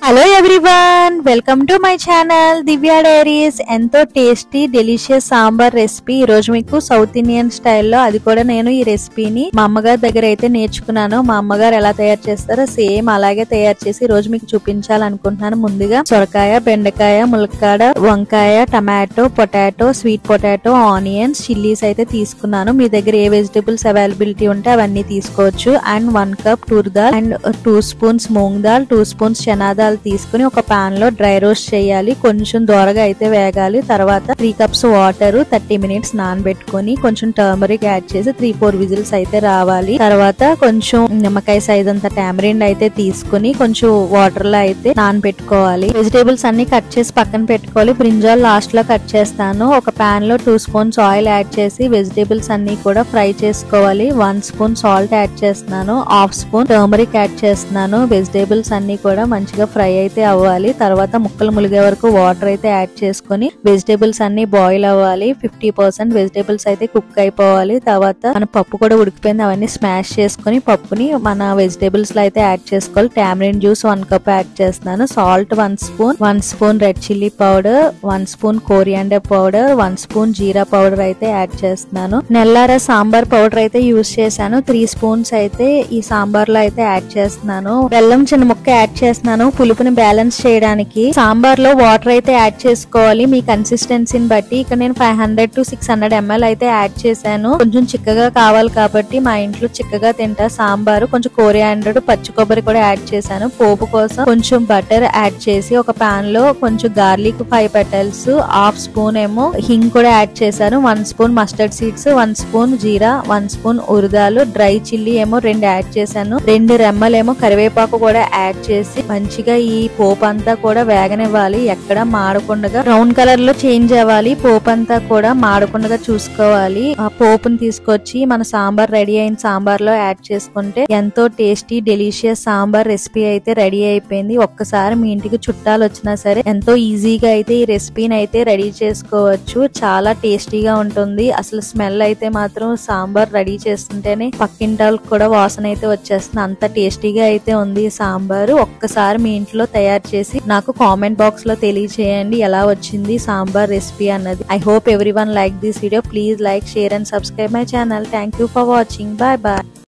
Hello everyone, welcome to my channel Divya diaries. ఎంతో tasty delicious sambar recipe ఈ రోజు మీకు సౌత్ ఇండియన్ స్టైల్లో, అది కూడా నేను ఈ రెసిపీని మా అమ్మగారి దగ్గర అయితే నేర్చుకున్నాను. మా అమ్మగారు ఎలా తయారు చేస్తారో సేమ్ అలాగే తయారు చేసి ఈ రోజు మీకు చూపించాలనుకుంటున్నాను. ముందుగా సొరకాయ, బెండకాయ, ములక్కాడ, వంకాయ, tomato, potato, sweet potato, onions, chillies అయితే తీసుకున్నాను. మీ దగ్గర ఏ వెజిటబుల్స్ అవైలబిలిటీ ఉంటే అవన్నీ తీసుకోవచ్చు. And 1 cup tour dal and 2 spoons moong dal, 2 spoons chana dal తీసుకుని ఒక పాన్ లో డ్రై రోస్ట్ చేయాలి. కొంచెం దోరగా అయితే వేగాలి. తర్వాత 3 కప్స్ వాటర్ 30 మినిట్స్ నానబెట్టుకుని కొంచెం టర్మరిక్ యాడ్ చేసి 3-4 విజిల్స్ అయితే రావాలి. తర్వాత కొంచెం నిమ్మకాయ సైజ్ అంత టామరిండ్ అయితే తీసుకుని కొంచెం వాటర్ లో అయితే నానబెట్టుకోవాలి. వెజిటేబుల్స్ అన్ని కట్ చేసి పక్కన పెట్టుకోవాలి. బ్రింజాల్ లాస్ట్ లో కట్ చేస్తాను. ఒక పాన్ లో 2 స్పూన్స్ ఆయిల్ యాడ్ చేసి వెజిటేబుల్స్ అన్ని కూడా ఫ్రై చేసుకోవాలి. 1 స్పూన్ సాల్ట్ యాడ్ చేస్తున్నాను. 1/2 స్పూన్ టర్మరిక్ యాడ్ చేస్తున్నాను. వెజిటేబుల్స్ అన్ని కూడా మంచిగా ఫ్రై అయితే అవ్వాలి. తర్వాత ముక్కలు ములిగే వరకు వాటర్ అయితే యాడ్ చేసుకుని వెజిటేబుల్స్ అన్ని బాయిల్ అవ్వాలి. 50% వెజిటేబుల్స్ అయితే కుక్ అయిపోవాలి. తర్వాత మన పప్పు కూడా ఉడికిపోయింది. అవన్నీ స్మాష్ చేసుకుని పప్పుని మన వెజిటేబుల్స్ లో అయితే యాడ్ చేసుకోవాలి. టామరిన్ జ్యూస్ 1 కప్ యాడ్ చేస్తున్నాను. Salt 1 spoon red chilli powder, 1 spoon coriander powder, 1 spoon jeera powder అయితే యాడ్ చేస్తున్నాను. నెల్లార సాంబార్ పౌడర్ అయితే యూజ్ చేశాను. 3 స్పూన్స్ అయితే ఈ సాంబార్ లో అయితే యాడ్ చేస్తున్నాను. బెల్లం చిన్న ముక్క యాడ్ చేస్తున్నాను పులుపుని బ్యాలెన్స్ చేయడానికి. సాంబార్ లో వాటర్ అయితే యాడ్ చేసుకోవాలి మీ కన్సిస్టెన్సీని బట్టి. ఇక్కడ నేను 500 to 600 ml అయితే యాడ్ చేశాను. కొంచెం చిక్కగా కావాలి కాబట్టి మా ఇంట్లో చిక్కగా తింటారు సాంబారు. కొంచెం కోరియాండర్, పచ్చి కొబ్బరి కూడా యాడ్ చేశాను. పోపు కోసం కొంచెం బటర్ యాడ్ చేసి ఒక పాన్ లో కొంచెం గార్లిక్ 5 petals, 1/2 స్పూన్ ఏమో హింగ్ కూడా యాడ్ చేశాను. 1 స్పూన్ మస్టర్డ్ సీడ్స్, 1 స్పూన్ జీరా, 1 స్పూన్ ఉరదాలు, డ్రై చిల్లీ ఏమో 2 యాడ్ చేశాను. 2 రెమ్మలేమో కరివేపాకు కూడా యాడ్ చేసి మంచిగా ఈ పోపు అంతా కూడా వేగనివ్వాలి. ఎక్కడ మాడకుండా బ్రౌన్ కలర్ లో చేంజ్ అవ్వాలి. పోపు అంతా కూడా మాడకుండా చూసుకోవాలి. ఆ పోపుని తీసుకొచ్చి మన సాంబార్ రెడీ అయిన సాంబార్ లో యాడ్ చేసుకుంటే ఎంతో టేస్టీ డెలిషియస్ సాంబార్ రెసిపీ అయితే రెడీ అయిపోయింది. ఒక్కసారి మీ ఇంటికి చుట్టాలు వచ్చినా సరే ఎంతో ఈజీగా అయితే ఈ రెసిపీని అయితే రెడీ చేసుకోవచ్చు. చాలా టేస్టీగా ఉంటుంది. అసలు స్మెల్ అయితే మాత్రం సాంబార్ రెడీ చేస్తుంటేనే పక్కింటాలకు కూడా వాసన అయితే వచ్చేస్తుంది. అంత టేస్టీగా అయితే ఉంది ఈ సాంబారు. ఒక్కసారి మీ ఇంట్లో తయారు చేసి నాకు కామెంట్ బాక్స్ లో తెలియచేయండి ఎలా వచ్చింది సాంబార్ రెసిపీ అన్నది. I hope everyone like this video. Please like, share and subscribe my channel. Thank you for watching. Bye bye.